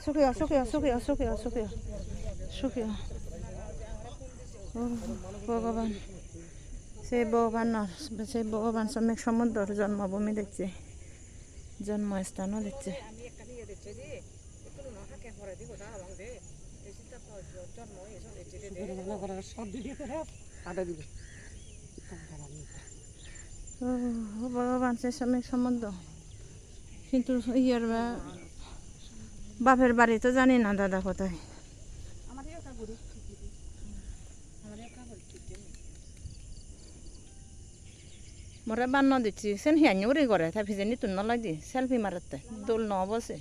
শুকিয়া শুকিয়া শুকিয়া শুকিয়া শুকিয়া শুকিয়া ভগবান সেই ভগবান শ্রমিক সমুদ্র জন্মভূমি দেখছে, জন্মস্থানও দেখছে। ভগবান সেই শ্রমিক সমুদ্র, কিন্তু ইয়ার বাপের বাড়ি তো জানি না দাদা কোথায়। মোরে বান্ন দিচ্ছি সেন হিয়ানি উড়ি করে তাই ভিজে তুন নলাই দি সেলফি মারতে দোল ন বসে।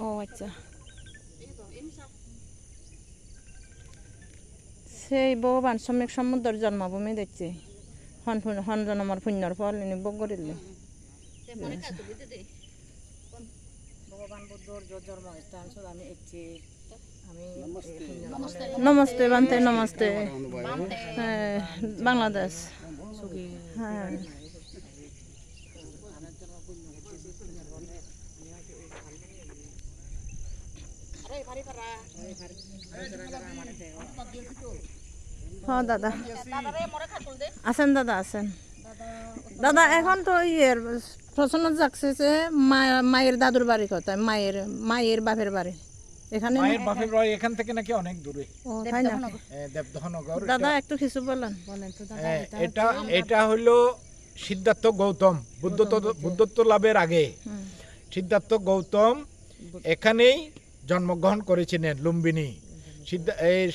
ও আচ্ছা, সেই ভগবান শ্রমিক সমুদ্রের জন্মভূমি দেখছি। হন জন্মর পুণ্যর ফল ইনি ভোগ করিলে। ভগবান বুদ্ধর জন্মস্থান আমি এসেছি। নমস্তে বান্তে, নমস্তে বাংলাদেশ। হ্যাঁ, হ্যাঁ দাদা আছেন, দাদা আছেন। দাদা এখন তো ইয়ের প্রশ্ন যাচ্ছে যে মায়ের দাদুর বাড়ি কোথায়, মায়ের বাপের বাড়ি এখানে, মায়ের বাপের বাড়ি এখান থেকে নাকি অনেক দূরে। ও তাই না? দেবদহনগর। দাদা একটু কিছু বলেন তো দাদা। এটা হলো সিদ্ধার্থ গৌতম বুদ্ধত্ব লাভের আগে সিদ্ধার্থ গৌতম এখানেই জন্মগ্রহণ করেছিলেন লুম্বিনী।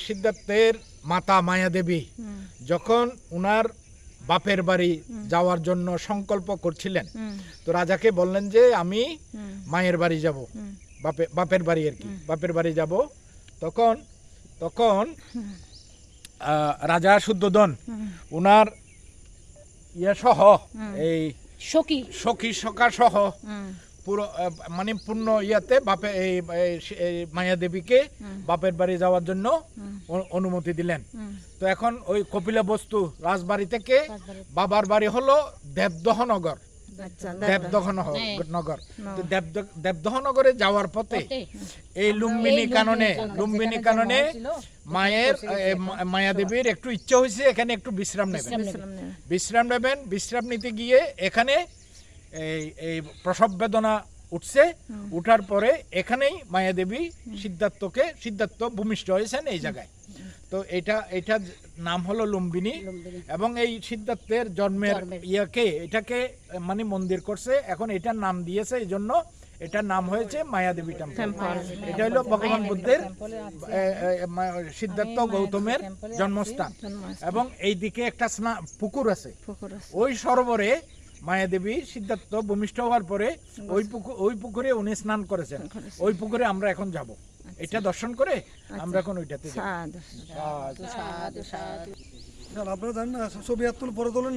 সিদ্ধার্থের মাতা মায়া দেবী যখন উনার বাপের বাড়ি যাওয়ার জন্য সংকল্প করছিলেন, তো রাজাকে বললেন যে আমি মায়ের বাড়ি যাব, বাপের বাড়ি আর কি, বাপের বাড়ি যাব। তখন রাজা শুদ্ধোধন উনার ইয়ে সহ এই সখী সখা সহ পুরো মানে পূর্ণ ইয়াতে বাপে এই মায়া দেবীকে বাপের বাড়ি যাওয়ার জন্য অনুমতি দিলেন। তো এখন ওই কপিলা বস্তু রাজবাড়ি থেকে বাবার বাড়ি হলো দেবদহনগর। দেবদহনগরে যাওয়ার পথে এই লুম্বিনী কাননে মায়া দেবীর একটু ইচ্ছা হয়েছে এখানে একটু বিশ্রাম নেবেন। বিশ্রাম নিতে গিয়ে এখানে এই প্রসব বেদনা উঠছে। উঠার পরে এখানেই মায়া দেবী সিদ্ধার্থ ভূমিষ্ঠ হয়েছেন এই জায়গায়। তো এটা নাম হলো লুম্বিনী। এবং এই সিদ্ধার্থের জন্মের এটাকে মানে মন্দির করছে, এখন এটার নাম দিয়েছে, এই জন্য এটার নাম হয়েছে মায়া দেবী টেম্পল। এটা হলো ভগবান বুদ্ধের সিদ্ধার্থ গৌতমের জন্মস্থান। এবং এই দিকে একটা পুকুর আছে, ওই সরোবরে মায়া দেবী সিদ্ধার্থ ভূমিষ্ঠ হওয়ার পরে ওই পুকুরে উনি স্নান করেছেন। ওই পুকুরে আমরা এখন যাব, এটা দর্শন করে আমরা এখন ওইটাতে আপনারা জানেন না, ছবি তুলে পরে তোলেন।